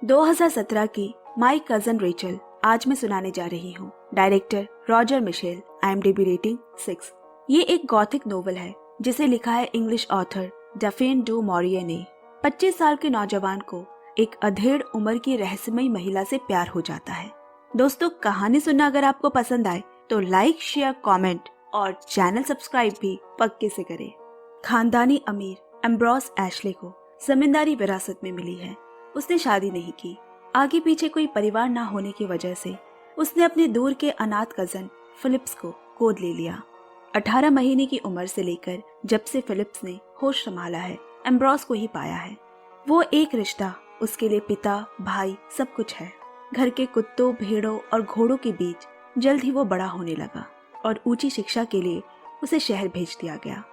2017 की my cousin Rachel आज मैं सुनाने जा रही हूँ। Director Roger Michell, IMDb rating 6। ये एक गॉथिक नोवेल है जिसे लिखा है English author Daphne du Maurier ने। 25 साल के नौजवान को एक अधेड़ उम्र की रहस्यमयी महिला से प्यार हो जाता है। दोस्तों, कहानी सुनना अगर आपको पसंद आए तो लाइक, शेयर, कमेंट और चैनल सब्सक्राइब भी पक्के से करें। खानदानी अमीर एम्ब्रोस एशले को जमींदारी विरासत में मिली है। उसने शादी नहीं की। आगे पीछे कोई परिवार ना होने की वजह से उसने अपने दूर के अनाथ कजन फिलिप्स को गोद ले लिया। 18 महीने की उम्र से लेकर जब से फिलिप्स ने होश संभाला है, एम्ब्रोस को ही पाया है। वो एक रिश्ता, उसके लिए पिता, भाई, सब कुछ है। घर के कुत्तों, भेड़ों और घोड़ों के बीच जल्द ही वो बड़ा होने लगा और ऊंची शिक्षा के लिए उसे शहर भेज दिया गया।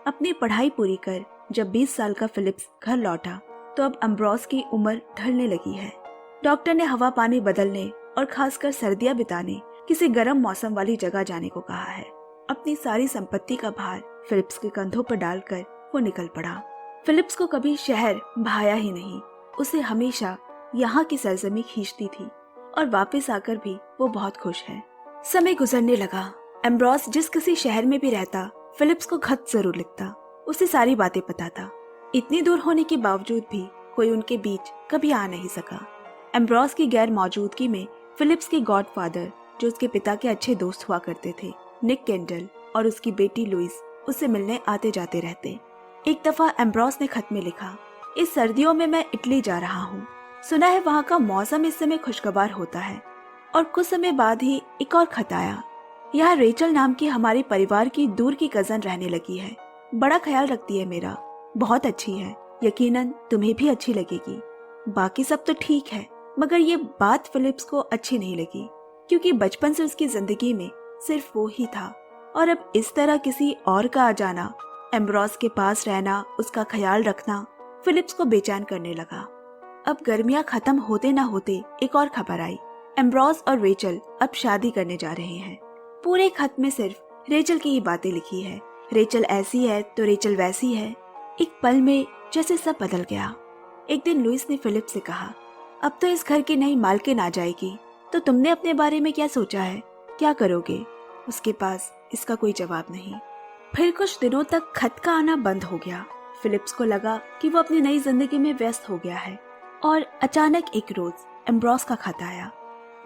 अपनी पढ़ाई पूरी कर जब 20 साल का फिलिप्स घर लौटा तो अब एम्ब्रोस की उम्र ढलने लगी है। डॉक्टर ने हवा पानी बदलने और खासकर सर्दियां बिताने किसी गर्म मौसम वाली जगह जाने को कहा है। अपनी सारी संपत्ति का भार फिलिप्स के कंधों पर डालकर वो निकल पड़ा। फिलिप्स को कभी शहर भाया ही नहीं। उसे हमेशा यहाँ की सरजमी खींचती थी और वापस आकर भी वो बहुत खुश है। समय गुजरने लगा। एम्ब्रोस जिस किसी शहर में भी रहता, फिलिप्स को खत जरूर लिखता। उसे सारी बातें पता था। इतनी दूर होने के बावजूद भी कोई उनके बीच कभी आ नहीं सका। एम्ब्रोस की गैर मौजूदगी में फिलिप्स के गॉडफादर, जो उसके पिता के अच्छे दोस्त हुआ करते थे, निक केंडल, और उसकी बेटी लुइस उससे मिलने आते जाते रहते। एक दफा एम्ब्रोस ने खत में लिखा, इस सर्दियों में मैं इटली जा रहा हूँ। सुना है वहाँ का मौसम इस समय खुशगवार होता है। और कुछ समय बाद ही एक और खत आया। यहाँ रेचल नाम की हमारे परिवार की दूर की कजन रहने लगी है। बड़ा ख्याल रखती है मेरा, बहुत अच्छी है। यकीनन तुम्हें भी अच्छी लगेगी। बाकी सब तो ठीक है, मगर ये बात फिलिप्स को अच्छी नहीं लगी, क्योंकि बचपन से उसकी जिंदगी में सिर्फ वो ही था और अब इस तरह किसी और का आ जाना, एम्ब्रोस के पास रहना, उसका ख्याल रखना फिलिप्स को बेचैन करने लगा। अब गर्मियां खत्म होते ना होते एक और खबर आई। एम्ब्रोस और रेचल अब शादी करने जा रहे हैं। पूरे खत में सिर्फ रेचल की ही बातें लिखी है। रेचल ऐसी है तो रेचल वैसी है। एक पल में जैसे सब बदल गया। एक दिन लुइस ने फिलिप से कहा, अब तो इस घर की नई मालकिन आ जाएगी, तो तुमने अपने बारे में क्या सोचा है? क्या करोगे? उसके पास इसका कोई जवाब नहीं। फिर कुछ दिनों तक खत का आना बंद हो गया। फिलिप्स को लगा कि वो अपनी नई जिंदगी में व्यस्त हो गया है और अचानक एक रोज एम्ब्रोस का खत आया।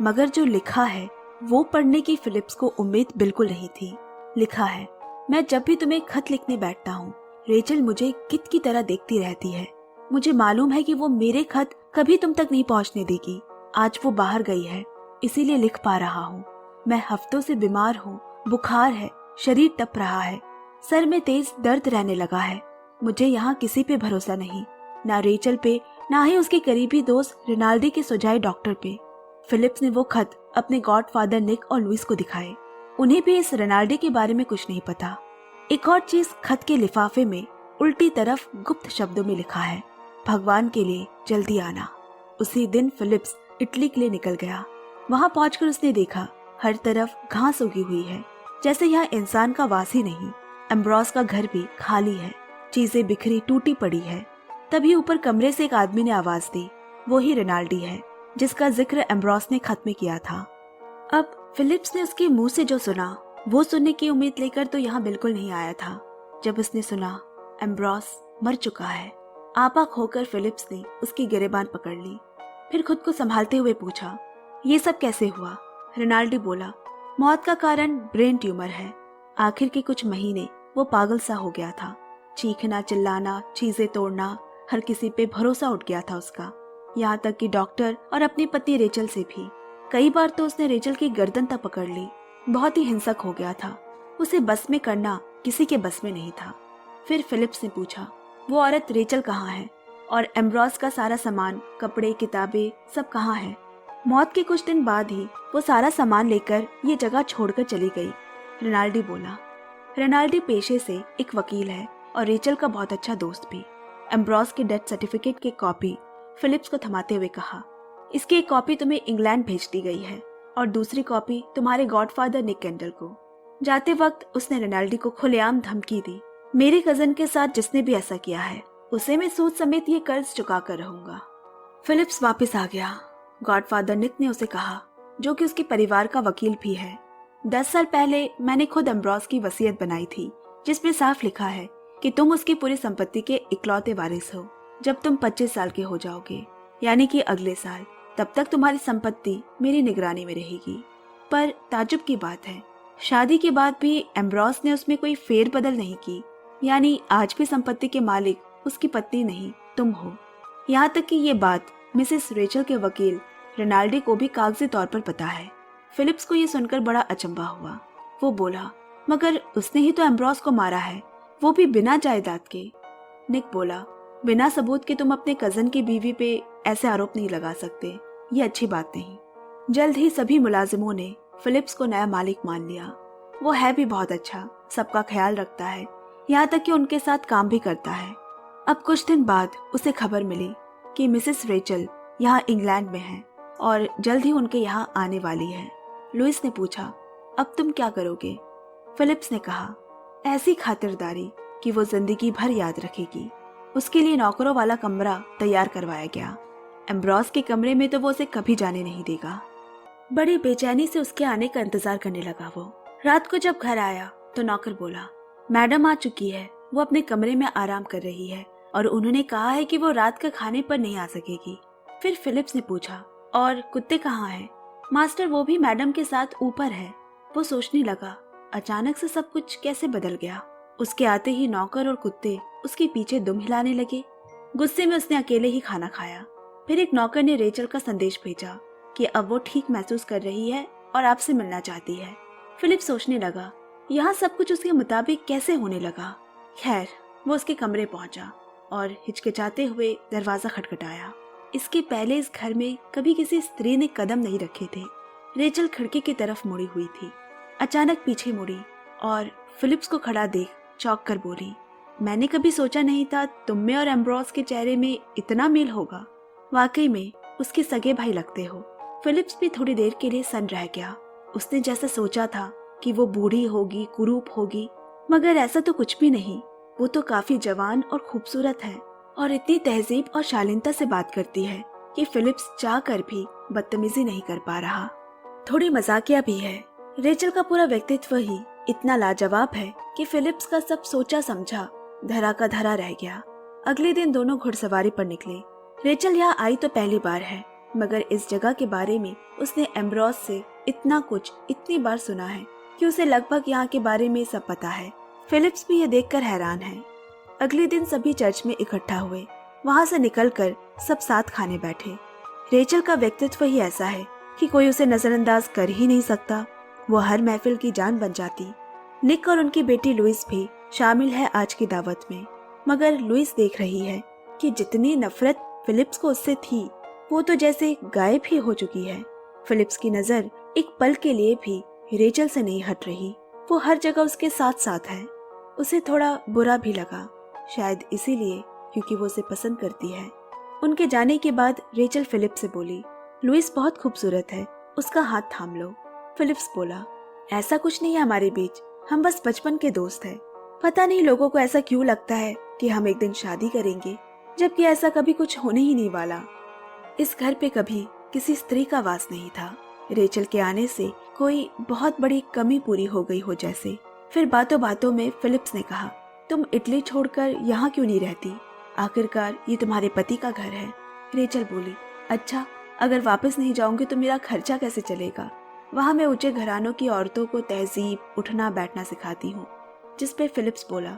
मगर जो लिखा है वो पढ़ने की फिलिप्स को उम्मीद बिल्कुल नहीं थी। लिखा है, मैं जब भी तुम्हें खत लिखने बैठता हूँ, रेचल मुझे कित की तरह देखती रहती है। मुझे मालूम है कि वो मेरे खत कभी तुम तक नहीं पहुँचने देगी। आज वो बाहर गई है, इसीलिए लिख पा रहा हूँ। मैं हफ्तों से बीमार हूँ, बुखार है, शरीर तप रहा है, सर में तेज दर्द रहने लगा है। मुझे यहाँ किसी पे भरोसा नहीं, ना रेचल पे, ना ही उसके करीबी दोस्त रिनाल्डी के सुझाए डॉक्टर पे। फिलिप्स ने वो खत अपने गॉडफादर निक और लुइस को दिखाए। उन्हें भी इस रिनाल्डी के बारे में कुछ नहीं पता। एक और चीज खत के लिफाफे में उल्टी तरफ गुप्त शब्दों में लिखा है, भगवान के लिए जल्दी आना। उसी दिन फिलिप्स इटली के लिए निकल गया। वहां पहुंचकर उसने देखा हर तरफ घास उगी हुई है, जैसे यहाँ इंसान का वास ही नहीं। एम्ब्रोस का घर भी खाली है, चीजें बिखरी टूटी पड़ी है। तभी ऊपर कमरे से एक आदमी ने आवाज दी। वो ही रिनाल्डी है जिसका जिक्र एम्ब्रोस ने खत में किया था। अब फिलिप्स ने उसके मुंह से जो सुना वो सुनने की उम्मीद लेकर तो यहाँ बिल्कुल नहीं आया था। जब उसने सुना एम्ब्रोस मर चुका है, आपाक होकर फिलिप्स ने उसकी गिरेबान पकड़ ली। फिर खुद को संभालते हुए पूछा, ये सब कैसे हुआ? रिनाल्डी बोला, मौत का कारण ब्रेन ट्यूमर है। आखिर के कुछ महीने वो पागल सा हो गया था। चीखना, चिल्लाना, चीजें तोड़ना, हर किसी पे भरोसा उठ गया था उसका, यहाँ तक कि डॉक्टर और अपनी पत्नी रेचल से भी। कई बार तो उसने रेचल की गर्दन तक पकड़ ली। बहुत ही हिंसक हो गया था। उसे बस में करना किसी के बस में नहीं था। फिर फिलिप्स ने पूछा, वो औरत रेचल कहाँ है? और एम्ब्रोस का सारा सामान, कपड़े, किताबें, सब कहाँ है? मौत के कुछ दिन बाद ही वो सारा सामान लेकर ये जगह छोड़कर चली गई। रिनाल्डी बोला। रिनाल्डी पेशे से एक वकील है और रेचल का बहुत अच्छा दोस्त भी। एम्ब्रोस के डेथ सर्टिफिकेट की कॉपी फिलिप्स को थमाते हुए कहा, इसकी एक कॉपी तुम्हें इंग्लैंड भेज दी गई है और दूसरी कॉपी तुम्हारे गॉडफादर निक केंडल को। जाते वक्त उसने रिनाल्डी को खुलेआम धमकी दी, मेरे कजन के साथ जिसने भी ऐसा किया है उसे मैं सूद समेत ये कर्ज चुका कर रहूंगा। फिलिप्स वापस आ गया। गॉडफादर निक ने उसे कहा, जो कि उसके परिवार का वकील भी है, 10 साल पहले मैंने खुद एम्ब्रोस की वसीयत बनाई थी, जिसमें साफ लिखा है कि तुम उसकी पूरी संपत्ति के इकलौते वारिस हो जब तुम 25 साल के हो जाओगे, यानी कि अगले साल। तब तक तुम्हारी संपत्ति मेरी निगरानी में रहेगी। पर ताज्जुब की बात है, शादी के बाद भी एम्ब्रोस ने उसमें कोई फेर बदल नहीं की, यानी आज भी संपत्ति के मालिक उसकी पत्नी नहीं, तुम हो। यहाँ तक कि ये बात मिसेस रेचल के वकील रेनाल्डी को भी कागजी तौर पर पता है। फिलिप्स को ये सुनकर बड़ा अचंभा हुआ। वो बोला, मगर उसने ही तो एम्ब्रोस को मारा है, वो भी बिना जायदाद के। निक बोला, बिना सबूत के तुम अपने कजन की बीवी पे ऐसे आरोप नहीं लगा सकते, ये अच्छी बात नहीं। जल्द ही सभी मुलाजिमों ने फिलिप्स को नया मालिक मान लिया। वो है भी बहुत अच्छा, सबका ख्याल रखता है, यहाँ तक कि उनके साथ काम भी करता है। अब कुछ दिन बाद उसे खबर मिली कि मिसेस रेचल यहाँ इंग्लैंड में है और जल्द ही उनके यहाँ आने वाली है। लुइस ने पूछा, अब तुम क्या करोगे? फिलिप्स ने कहा, ऐसी खातिरदारी कि वो जिंदगी भर याद रखेगी। उसके लिए नौकरों वाला कमरा तैयार करवाया गया। एम्ब्रोस के कमरे में तो वो उसे कभी जाने नहीं देगा। बड़ी बेचैनी से उसके आने का इंतजार करने लगा वो। रात को जब घर आया तो नौकर बोला, मैडम आ चुकी है, वो अपने कमरे में आराम कर रही है और उन्होंने कहा है कि वो रात का खाने पर नहीं आ सकेगी। फिर फिलिप्स ने पूछा, और कुत्ते कहाँ हैं? मास्टर, वो भी मैडम के साथ ऊपर है। वो सोचने लगा, अचानक से सब कुछ कैसे बदल गया। उसके आते ही नौकर और कुत्ते उसके पीछे दुम हिलाने लगे। गुस्से में उसने अकेले ही खाना खाया। फिर एक नौकर ने रेचल का संदेश भेजा कि अब वो ठीक महसूस कर रही है और आपसे मिलना चाहती है। फिलिप सोचने लगा, यहाँ सब कुछ उसके मुताबिक कैसे होने लगा। खैर, वो उसके कमरे पहुंचा और हिचकिचाते हुए दरवाजा खटखटाया। इसके पहले इस घर में कभी किसी स्त्री ने कदम नहीं रखे थे। रेचल खिड़की की तरफ मुड़ी हुई थी। अचानक पीछे मुड़ी और फिलिप्स को खड़ा देख चौंक कर बोली, मैंने कभी सोचा नहीं था तुम में और एम्ब्रोस के चेहरे में इतना मेल होगा। वाकई में उसके सगे भाई लगते हो। फिलिप्स भी थोड़ी देर के लिए सन्न रह गया। उसने जैसा सोचा था कि वो बूढ़ी होगी, कुरूप होगी, मगर ऐसा तो कुछ भी नहीं। वो तो काफी जवान और खूबसूरत है और इतनी तहजीब और शालीनता से बात करती है कि फिलिप्स चाह कर भी बदतमीजी नहीं कर पा रहा। थोड़ी मजाकिया भी है। रेचल का पूरा व्यक्तित्व ही इतना लाजवाब है कि फिलिप्स का सब सोचा समझा धरा का धरा रह गया। अगले दिन दोनों घुड़सवारी पर निकले। रेचल यहाँ आई तो पहली बार है, मगर इस जगह के बारे में उसने एम्ब्रोस से इतना कुछ इतनी बार सुना है कि उसे लगभग यहाँ के बारे में सब पता है। फिलिप्स भी ये देखकर हैरान है। अगले दिन सभी चर्च में इकट्ठा हुए। वहाँ से निकलकर सब साथ खाने बैठे। रेचल का व्यक्तित्व ही ऐसा है कि कोई उसे नजरअंदाज कर ही नहीं सकता। वो हर महफिल की जान बन जाती। निक और उनकी बेटी लुइस भी शामिल है आज की दावत में, मगर लुइस देख रही है कि जितनी नफरत फिलिप्स को उससे थी, वो तो जैसे गायब ही हो चुकी है। फिलिप्स की नजर एक पल के लिए भी रेचल से नहीं हट रही। वो हर जगह उसके साथ साथ है। उसे थोड़ा बुरा भी लगा, शायद इसीलिए क्योंकि वो उसे पसंद करती है। उनके जाने के बाद रेचल फिलिप्स से बोली, लुइस बहुत खूबसूरत है, उसका हाथ थाम लो। फिलिप्स बोला, ऐसा कुछ नहीं है हमारे बीच, हम बस बचपन के दोस्त हैं। पता नहीं लोगों को ऐसा क्यों लगता है कि हम एक दिन शादी करेंगे, जबकि ऐसा कभी कुछ होने ही नहीं वाला। इस घर पे कभी किसी स्त्री का वास नहीं था। रेचल के आने से कोई बहुत बड़ी कमी पूरी हो गई हो जैसे। फिर बातों बातों में फिलिप्स ने कहा, तुम इटली छोड़कर यहाँ क्यों नहीं रहती? आखिरकार ये तुम्हारे पति का घर है। रेचल बोली, अच्छा, अगर वापस नहीं जाऊंगी तो मेरा खर्चा कैसे चलेगा? वहाँ मैं ऊंचे घरानों की औरतों को तहजीब, उठना बैठना सिखाती हूँ। जिस पे फिलिप्स बोला,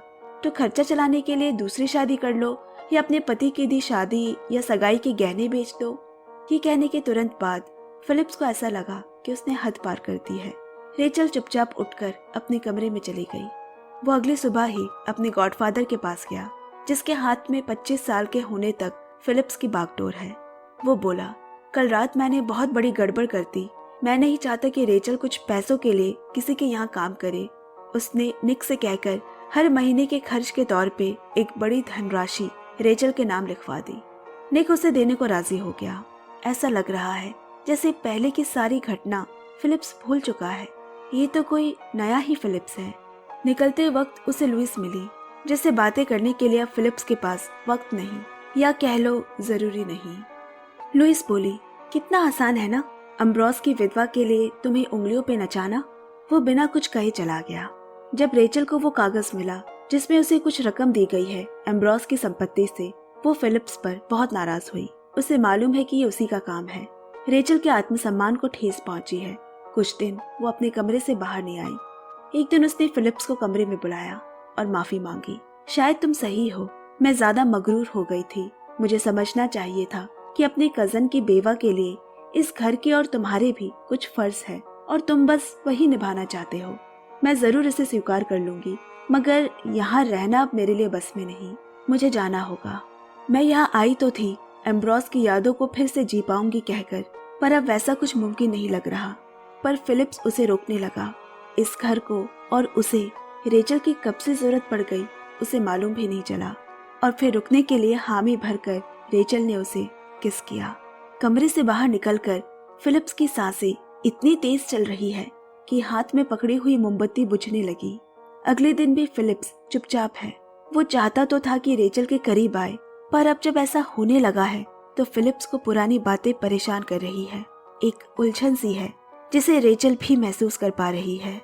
तो खर्चा चलाने के लिए दूसरी शादी कर लो या अपने पति की दी शादी या सगाई के गहने बेच दो। ये कहने के तुरंत बाद फिलिप्स को ऐसा लगा कि उसने हद पार कर दी है। रेचल चुपचाप उठकर अपने कमरे में चली गई। वो अगली सुबह ही अपने गॉडफादर के पास गया, जिसके हाथ में 25 साल के होने तक फिलिप्स की बागडोर है। वो बोला, कल रात मैंने बहुत बड़ी गड़बड़ कर दी। मैं नहीं चाहता कि रेचल कुछ पैसों के लिए किसी के यहाँ काम करे। उसने निक से कहकर हर महीने के खर्च के तौर पे एक बड़ी धनराशि रेचल के नाम लिखवा दी। निक उसे देने को राजी हो गया। ऐसा लग रहा है जैसे पहले की सारी घटना फिलिप्स भूल चुका है। ये तो कोई नया ही फिलिप्स है। निकलते वक्त उसे लुइस मिली, जिससे बातें करने के लिए फिलिप्स के पास वक्त नहीं, या कह लो जरूरी नहीं। लुइस बोली, कितना आसान है ना अम्ब्रोस की विधवा के लिए तुम्हें उंगलियों पे नचाना। वो बिना कुछ कहे चला गया। जब रेचल को वो कागज मिला जिसमें उसे कुछ रकम दी गई है एम्ब्रोस की संपत्ति से, वो फिलिप्स पर बहुत नाराज हुई। उसे मालूम है कि ये उसी का काम है। रेचल के आत्मसम्मान को ठेस पहुंची है। कुछ दिन वो अपने कमरे से बाहर नहीं आई। एक दिन उसने फिलिप्स को कमरे में बुलाया और माफी मांगी। शायद तुम सही हो, मैं ज्यादा मगरूर हो गई थी। मुझे समझना चाहिए था कि अपने कजन की बेवा के लिए इस घर के और तुम्हारे भी कुछ फर्ज है और तुम बस वही निभाना चाहते हो। मैं जरूर इसे स्वीकार कर लूंगी, मगर यहाँ रहना अब मेरे लिए बस में नहीं। मुझे जाना होगा। मैं यहाँ आई तो थी एम्ब्रोस की यादों को फिर से जी पाऊंगी कहकर, पर अब वैसा कुछ मुमकिन नहीं लग रहा। पर फिलिप्स उसे रोकने लगा। इस घर को और उसे रेचल की कब से जरूरत पड़ गई उसे मालूम भी नहीं चला। और फिर रुकने के लिए हामी भरकर रेचल ने उसे किस किया। कमरे से बाहर निकलकर फिलिप्स की सांसें इतनी तेज चल रही है कि हाथ में पकड़ी हुई मोमबत्ती बुझने लगी। अगले दिन भी फिलिप्स चुपचाप है। वो चाहता तो था कि रेचल के करीब आए, पर अब जब ऐसा होने लगा है तो फिलिप्स को पुरानी बातें परेशान कर रही है। एक उलझन सी है जिसे रेचल भी महसूस कर पा रही है।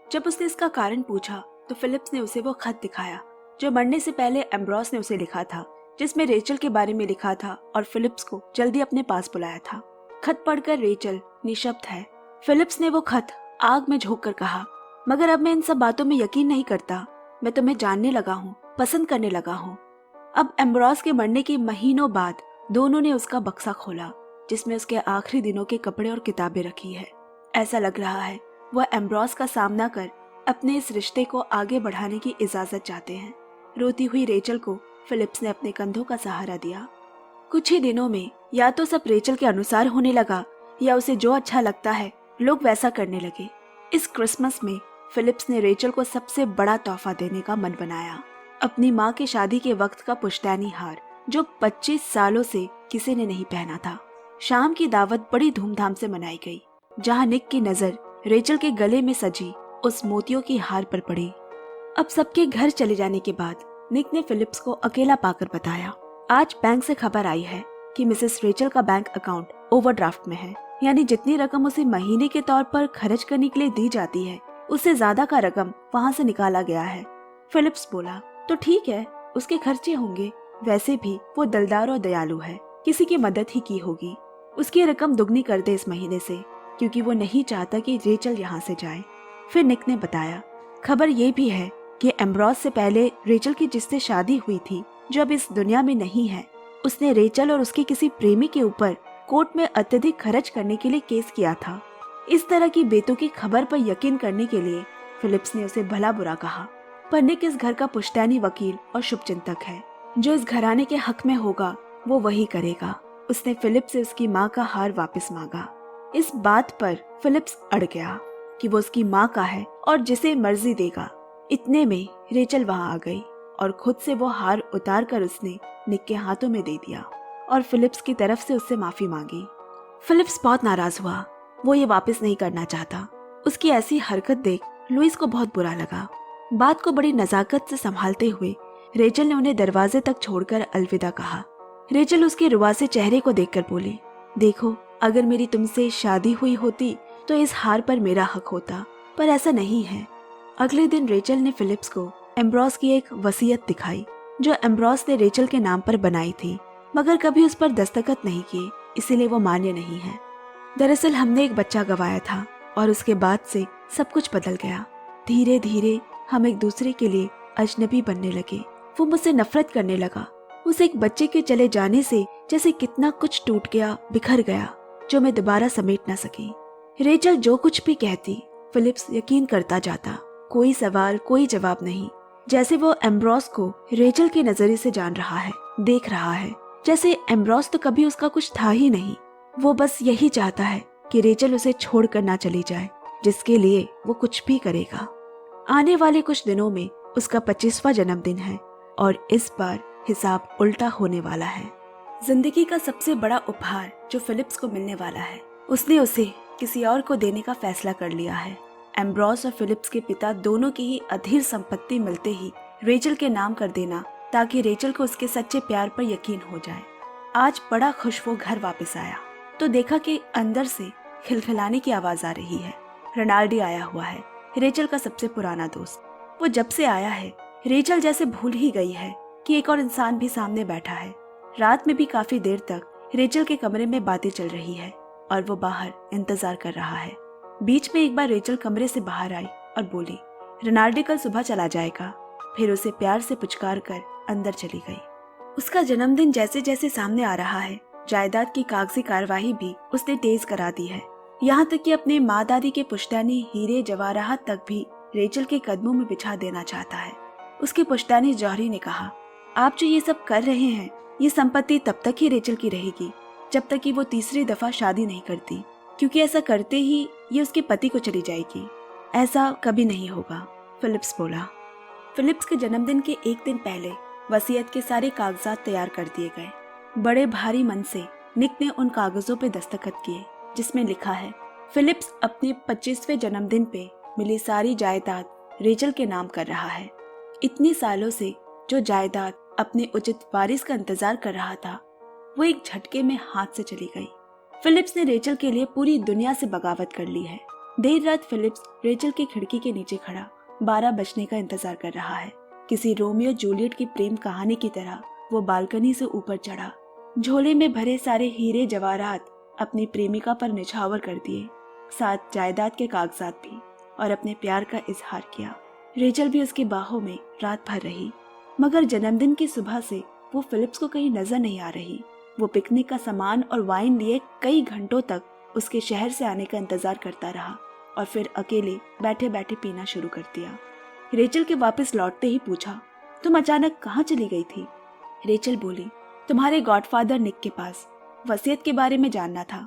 जब उसने इसका कारण पूछा तो फिलिप्स ने उसे वो खत दिखाया जो मरने से पहले एम्ब्रोस ने उसे लिखा था, जिसमें रेचल के बारे में लिखा था और फिलिप्स को जल्दी अपने पास बुलाया था। खत पढ़कर रेचल निशब्द है। फिलिप्स ने वो खत आग में झोंक कर कहा, मगर अब मैं इन सब बातों में यकीन नहीं करता। मैं तुम्हें जानने लगा हूँ, पसंद करने लगा हूँ। अब एम्ब्रोस के मरने के महीनों बाद दोनों ने उसका बक्सा खोला जिसमें उसके आखिरी दिनों के कपड़े और किताबें रखी है। ऐसा लग रहा है वह एम्ब्रोस का सामना कर अपने इस रिश्ते को आगे बढ़ाने की इजाजत चाहते हैं। रोती हुई रेचल को फिलिप्स ने अपने कंधों का सहारा दिया। कुछ ही दिनों में या तो सब रेचल के अनुसार होने लगा या उसे जो अच्छा लगता है लोग वैसा करने लगे। इस क्रिसमस में फिलिप्स ने रेचल को सबसे बड़ा तोहफा देने का मन बनाया। अपनी माँ की शादी के वक्त का पुश्तैनी हार जो 25 सालों से किसी ने नहीं पहना था। शाम की दावत बड़ी धूमधाम से मनाई गई, जहाँ निक की नजर रेचल के गले में सजी उस मोतियों की हार पर पड़ी। अब सबके घर चले जाने के बाद निक ने फिलिप्स को अकेला पाकर बताया, आज बैंक से खबर आई है कि मिसेस रेचल का बैंक अकाउंट ओवरड्राफ्ट में है, यानी जितनी रकम उसे महीने के तौर पर खर्च करने के लिए दी जाती है उससे ज्यादा का रकम वहाँ से निकाला गया है। फिलिप्स बोला, तो ठीक है, उसके खर्चे होंगे। वैसे भी वो दिलदार और दयालु है, किसी की मदद ही की होगी। उसकी रकम दुगनी कर दे इस महीने से, क्योंकि वो नहीं चाहता कि रेचल यहाँ से जाए। फिर निक ने बताया, खबर ये भी है कि एम्ब्रोस से पहले रेचल की जिससे शादी हुई थी, जो अब इस दुनिया में नहीं है, उसने रेचल और उसके किसी प्रेमी के ऊपर कोर्ट में अत्यधिक खर्च करने के लिए केस किया था। इस तरह की बेतुकी खबर पर यकीन करने के लिए फिलिप्स ने उसे भला बुरा कहा, पर निक इस घर का पुश्तैनी वकील और शुभचिंतक है। जो इस घराने के हक में होगा वो वही करेगा। उसने फिलिप्स से उसकी माँ का हार वापस मांगा। इस बात पर फिलिप्स अड़ गया कि वो उसकी माँ का है और जिसे मर्जी देगा। इतने में रेचल वहाँ आ गई और खुद से वो हार उतार कर उसने निक के हाथों में दे दिया और फिलिप्स की तरफ से उससे माफी मांगी। फिलिप्स बहुत नाराज हुआ। वो ये वापस नहीं करना चाहता। उसकी ऐसी हरकत देख लुइस को बहुत बुरा लगा। बात को बड़ी नजाकत से संभालते हुए रेचल ने उन्हें दरवाजे तक छोड़कर अलविदा कहा। रेचल उसके रुआसे चेहरे को देखकर बोली, देखो, अगर मेरी तुमसे शादी हुई होती तो इस हार पर मेरा हक होता, पर ऐसा नहीं है। अगले दिन रेचल ने फिलिप्स को एम्ब्रोस की एक वसीयत दिखाई जो एम्ब्रोस ने रेचल के नाम पर बनाई थी, मगर कभी उस पर दस्तखत नहीं किए, इसीलिए वो मान्य नहीं है। दरअसल हमने एक बच्चा गंवाया था और उसके बाद से सब कुछ बदल गया। धीरे धीरे हम एक दूसरे के लिए अजनबी बनने लगे। वो मुझसे नफरत करने लगा। उस एक बच्चे के चले जाने से जैसे कितना कुछ टूट गया, बिखर गया, जो मैं दोबारा समेट न सकी। रेचल जो कुछ भी कहती फिलिप्स यकीन करता जाता। कोई सवाल, कोई जवाब नहीं। जैसे वो एम्ब्रोस को रेचल के नजरिए से जान रहा है, देख रहा है, जैसे एम्ब्रोस तो कभी उसका कुछ था ही नहीं। वो बस यही चाहता है कि रेचल उसे छोड़कर ना चली जाए, जिसके लिए वो कुछ भी करेगा। आने वाले कुछ दिनों में उसका 25वां जन्मदिन है और इस बार हिसाब उल्टा होने वाला है। जिंदगी का सबसे बड़ा उपहार जो फिलिप्स को मिलने वाला है, उसने उसे किसी और को देने का फैसला कर लिया है। एम्ब्रोस और फिलिप्स के पिता दोनों की ही अधीर संपत्ति मिलते ही रेचल के नाम कर देना, ताकि रेचल को उसके सच्चे प्यार पर यकीन हो जाए। आज बड़ा खुश वो घर वापस आया तो देखा कि अंदर से खिलखिलाने की आवाज आ रही है। रोनाल्डी आया हुआ है, रेचल का सबसे पुराना दोस्त। वो जब से आया है रेचल जैसे भूल ही गई है कि एक और इंसान भी सामने बैठा है। रात में भी काफी देर तक रेचल के कमरे में बातें चल रही है और वो बाहर इंतजार कर रहा है। बीच में एक बार रेचल कमरे से बाहर आई और बोली, रोनाल्डी कल सुबह चला जाएगा। फिर उसे प्यार से पुचकार कर अंदर चली गई। उसका जन्मदिन जैसे जैसे सामने आ रहा है, जायदाद की कागजी कार्यवाही भी उसने तेज करा दी है। यहाँ तक कि अपने माँ दादी के पुश्तैनी हीरे जवाहरात तक भी रेचल के कदमों में बिछा देना चाहता है। उसके पुश्तैनी जौहरी ने कहा, आप जो ये सब कर रहे हैं, ये संपत्ति तब तक ही रेचल की रहेगी जब तक कि वो तीसरी दफा शादी नहीं करती, क्योंकि ऐसा करते ही ये उसके पति को चली जाएगी। ऐसा कभी नहीं होगा, फिलिप्स बोला। फिलिप्स के जन्मदिन के एक दिन पहले वसीयत के सारे कागजात तैयार कर दिए गए। बड़े भारी मन से निक ने उन कागजों पे दस्तखत किए जिसमें लिखा है, फिलिप्स अपने 25वें जन्मदिन पे मिली सारी जायदाद रेचल के नाम कर रहा है। इतने सालों से जो जायदाद अपने उचित वारिस का इंतजार कर रहा था, वो एक झटके में हाथ से चली गई। फिलिप्स ने रेचल के लिए पूरी दुनिया से बगावत कर ली है। देर रात फिलिप्स रेचल की खिड़की के नीचे खड़ा 12 बजने का इंतजार कर रहा है। किसी रोमियो जूलियट की प्रेम कहानी की तरह वो बालकनी से ऊपर चढ़ा, झोले में भरे सारे हीरे जवाहरात अपनी प्रेमिका पर निछावर कर दिए, साथ जायदाद के कागजात भी, और अपने प्यार का इजहार किया। रेचल भी उसकी बाहों में रात भर रही, मगर जन्मदिन की सुबह से वो फिलिप्स को कहीं नजर नहीं आ रही। वो पिकनिक का सामान और वाइन लिए कई घंटों तक उसके शहर से आने का इंतजार करता रहा और फिर अकेले बैठे बैठे पीना शुरू कर दिया। रेचल के वापस लौटते ही पूछा, तुम अचानक कहाँ चली गई थी? रेचल बोली, तुम्हारे गॉडफादर निक के पास, वसीयत के बारे में जानना था।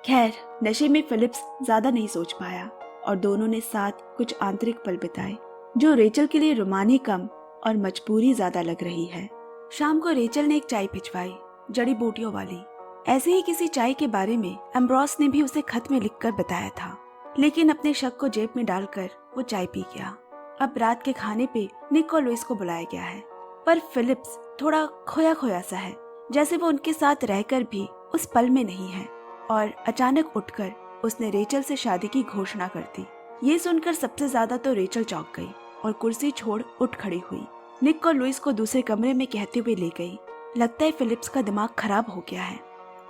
खैर, नशे में फिलिप्स ज्यादा नहीं सोच पाया और दोनों ने साथ कुछ आंतरिक पल बिताए जो रेचल के लिए रोमानी कम और मजबूरी ज्यादा लग रही है। शाम को रेचल ने एक चाय भिजवाई, जड़ी बूटियों वाली। ऐसे ही किसी चाय के बारे में एम्ब्रोस ने भी उसे खत में लिखकर बताया था, लेकिन अपने शक को जेब में डालकर वो चाय पी गया। अब रात के खाने पे निक और लुइस को बुलाया गया है, पर फिलिप्स थोड़ा खोया खोया सा है, जैसे वो उनके साथ रहकर भी उस पल में नहीं है। और अचानक उठकर उसने रेचल से शादी की घोषणा कर दी। ये सुनकर सबसे ज्यादा तो रेचल चौंक गई और कुर्सी छोड़ उठ खड़ी हुई। निक और लुइस को दूसरे कमरे में कहते हुए ले गई। लगता है फिलिप्स का दिमाग खराब हो गया है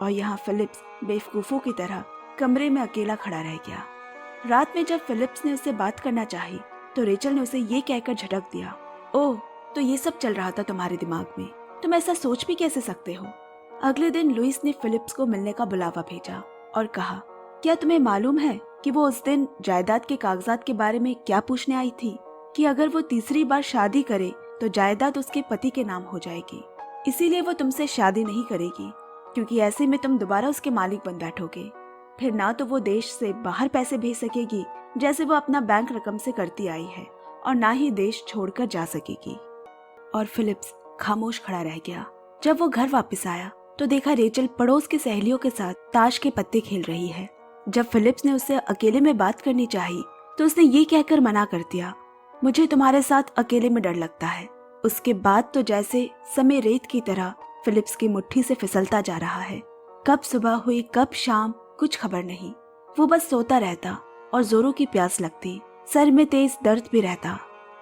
और यहाँ फिलिप्स बेवकूफों की तरह कमरे में अकेला खड़ा रह गया। रात में जब फिलिप्स ने उससे बात करना चाही तो रेचल ने उसे ये कहकर झटक दिया, ओह, तो ये सब चल रहा था तुम्हारे दिमाग में, तुम ऐसा सोच भी कैसे सकते हो? अगले दिन लुइस ने फिलिप्स को मिलने का बुलावा भेजा और कहा, क्या तुम्हें मालूम है कि वो उस दिन जायदाद के कागजात के बारे में क्या पूछने आई थी? कि अगर वो तीसरी बार शादी करे तो जायदाद उसके पति के नाम हो जाएगी, इसीलिए वो तुमसे शादी नहीं करेगी, क्योंकि ऐसे में तुम दोबारा उसके मालिक बन बैठोगे। फिर ना तो वो देश से बाहर पैसे भेज सकेगी जैसे वो अपना बैंक रकम से करती आई है, और ना ही देश छोड़कर जा सकेगी। और फिलिप्स खामोश खड़ा रह गया। जब वो घर वापस आया तो देखा रेचल पड़ोस की सहेलियों के साथ ताश के पत्ते खेल रही है। जब फिलिप्स ने उससे अकेले में बात करनी चाहिए तो उसने ये कहकर मना कर दिया, मुझे तुम्हारे साथ अकेले में डर लगता है। उसके बाद तो जैसे समय रेत की तरह फिलिप्स की मुट्ठी से फिसलता जा रहा है। कब सुबह हुई कब शाम कुछ खबर नहीं। वो बस सोता रहता और जोरों की प्यास लगती, सर में तेज दर्द भी रहता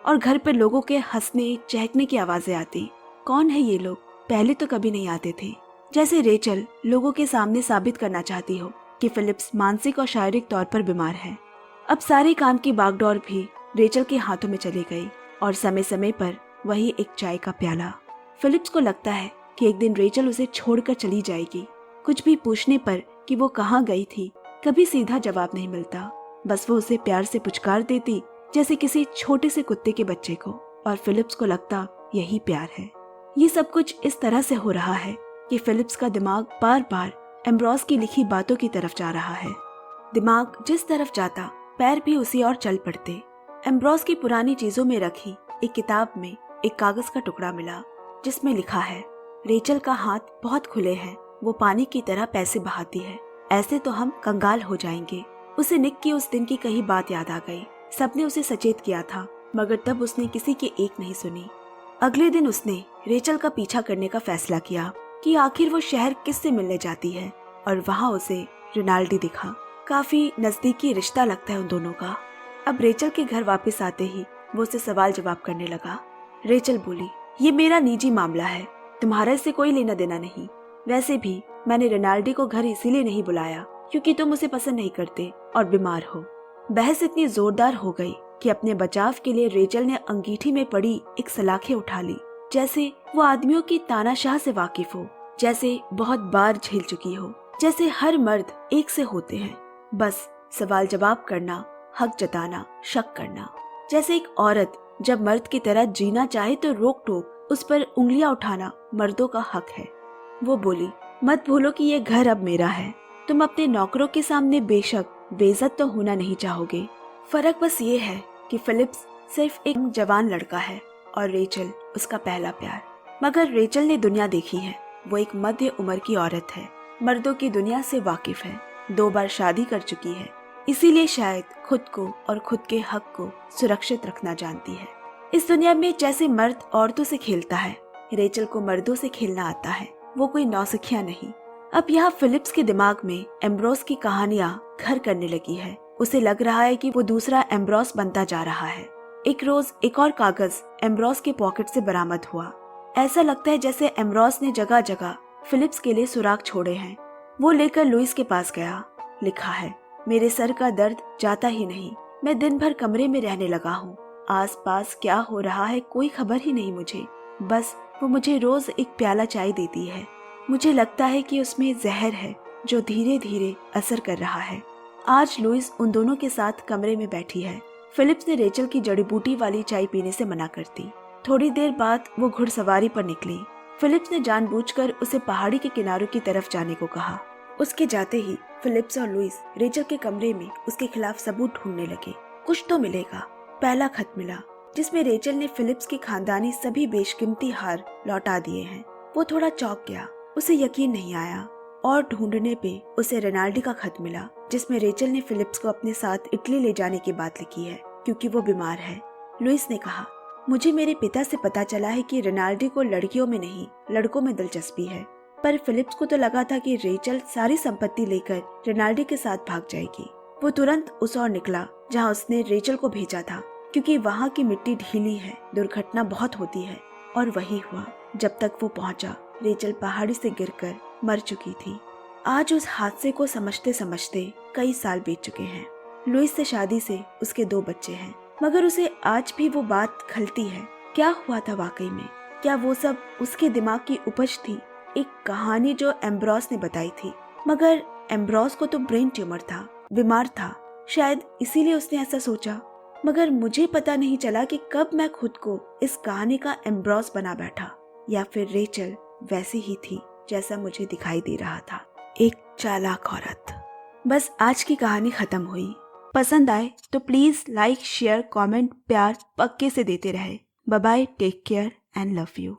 और घर पे लोगों के हंसने चहकने की आवाजें आती। कौन है ये लोग? पहले तो कभी नहीं आते थे। जैसे रेचल लोगों के सामने साबित करना चाहती हो कि फिलिप्स मानसिक और शारीरिक तौर पर बीमार है। अब सारे काम की बागडोर भी रेचल के हाथों में चली गई और समय समय पर वही एक चाय का प्याला। फिलिप्स को लगता है कि एक दिन रेचल उसे छोड़कर चली जाएगी। कुछ भी पूछने पर कि वो कहाँ गई थी कभी सीधा जवाब नहीं मिलता, बस वो उसे प्यार से पुचकार देती जैसे किसी छोटे से कुत्ते के बच्चे को, और फिलिप्स को लगता यही प्यार है। ये सब कुछ इस तरह से हो रहा है कि फिलिप्स का दिमाग बार बार एम्ब्रोस की लिखी बातों की तरफ जा रहा है। दिमाग जिस तरफ जाता पैर भी उसी ओर चल पड़ते। एम्ब्रोस की पुरानी चीजों में रखी एक किताब में एक कागज का टुकड़ा मिला जिसमें लिखा है, रेचल का हाथ बहुत खुले हैं, वो पानी की तरह पैसे बहाती है, ऐसे तो हम कंगाल हो जाएंगे। उसे निक की उस दिन की कही बात याद आ गई। सबने उसे सचेत किया था मगर तब उसने किसी की एक नहीं सुनी। अगले दिन उसने रेचल का पीछा करने का फैसला किया कि आखिर वो शहर किससे मिलने जाती है और वहाँ उसे रिनाल्डी दिखा। काफी नजदीकी रिश्ता लगता है उन दोनों का। अब रेचल के घर वापस आते ही वो उसे सवाल जवाब करने लगा। रेचल बोली, ये मेरा निजी मामला है, तुम्हारा इससे कोई लेना देना नहीं। वैसे भी मैंने रिनाल्डी को घर इसीलिए नहीं बुलाया क्योंकि तुम उसे पसंद नहीं करते और बीमार हो। बहस इतनी जोरदार हो गई कि अपने बचाव के लिए रेचल ने अंगीठी में पड़ी एक सलाखें उठा ली, जैसे वो आदमियों की तानाशाह से वाकिफ हो, जैसे बहुत बार झेल चुकी हो, जैसे हर मर्द एक से होते हैं, बस सवाल जवाब करना, हक जताना, शक करना। जैसे एक औरत जब मर्द की तरह जीना चाहे तो रोक टोक उस पर उंगलियां उठाना मर्दों का हक है। वो बोली, मत भूलो कि ये घर अब मेरा है। तुम अपने नौकरों के सामने बेशक बेइज्जत तो होना नहीं चाहोगे। फर्क बस ये है कि फिलिप्स सिर्फ एक जवान लड़का है और रेचल उसका पहला प्यार। मगर रेचल ने दुनिया देखी है, वो एक मध्य उम्र की औरत है, मर्दों की दुनिया से वाकिफ है, 2 बार शादी कर चुकी है, इसीलिए शायद खुद को और खुद के हक को सुरक्षित रखना जानती है। इस दुनिया में जैसे मर्द औरतों से खेलता है, रेचल को मर्दों से खेलना आता है। वो कोई नौसिखिया नहीं। अब यहाँ फिलिप्स के दिमाग में एम्ब्रोस की कहानियां घर करने लगी है। उसे लग रहा है कि वो दूसरा एम्ब्रोस बनता जा रहा है। एक रोज एक और कागज एम्ब्रोस के पॉकेट से बरामद हुआ। ऐसा लगता है जैसे एम्ब्रोस ने जगह जगह फिलिप्स के लिए सुराग छोड़े हैं। वो लेकर लुइस के पास गया। लिखा है, मेरे सर का दर्द जाता ही नहीं, मैं दिन भर कमरे में रहने लगा हूँ। आस पास क्या हो रहा है कोई खबर ही नहीं मुझे। बस वो मुझे रोज एक प्याला चाय देती है। मुझे लगता है कि उसमें जहर है जो धीरे धीरे असर कर रहा है। आज लुइस उन दोनों के साथ कमरे में बैठी है। फिलिप्स ने रेचल की जड़ी बूटी वाली चाय पीने से मना कर दी। थोड़ी देर बाद वो घुड़सवारी पर निकली। फिलिप्स ने जानबूझकर उसे पहाड़ी के किनारों की तरफ जाने को कहा। उसके जाते ही फिलिप्स और लुइस रेचल के कमरे में उसके खिलाफ सबूत ढूंढने लगे। कुछ तो मिलेगा। पहला खत मिला जिसमें रेचल ने फिलिप्स के खानदानी सभी बेशकीमती हार लौटा दिए हैं। वो थोड़ा चौंक गया, उसे यकीन नहीं आया। और ढूंढने पे उसे रिनाल्डी का खत मिला जिसमें रेचल ने फिलिप्स को अपने साथ इटली ले जाने की बात लिखी है क्योंकि वो बीमार है। लुइस ने कहा, मुझे मेरे पिता से पता चला है कि रिनाल्डी को लड़कियों में नहीं लड़कों में दिलचस्पी है, पर फिलिप्स को तो लगा था कि रेचल सारी संपत्ति लेकर रिनाल्डी के साथ भाग जाएगी। वो तुरंत उस ओर निकला जहाँ उसने रेचल को भेजा था क्योंकि वहाँ की मिट्टी ढीली है, दुर्घटना बहुत होती है। और वही हुआ। जब तक वो पहुंचा रेचल पहाड़ी से गिरकर मर चुकी थी। आज उस हादसे को समझते समझते कई साल बीत चुके हैं। लुइस से शादी से उसके 2 बच्चे हैं, मगर उसे आज भी वो बात खलती है। क्या हुआ था वाकई में? क्या वो सब उसके दिमाग की उपज थी, एक कहानी जो एम्ब्रोस ने बताई थी? मगर एम्ब्रोस को तो ब्रेन ट्यूमर था, बीमार था, शायद इसीलिए उसने ऐसा सोचा। मगर मुझे पता नहीं चला कि कब मैं खुद को इस कहानी का एम्ब्रोस बना बैठा, या फिर रेचल वैसी ही थी जैसा मुझे दिखाई दे रहा था, एक चालाक औरत। बस आज की कहानी खत्म हुई। पसंद आए तो प्लीज लाइक, शेयर, कमेंट, प्यार पक्के से देते रहे। Bye bye, take care and love you.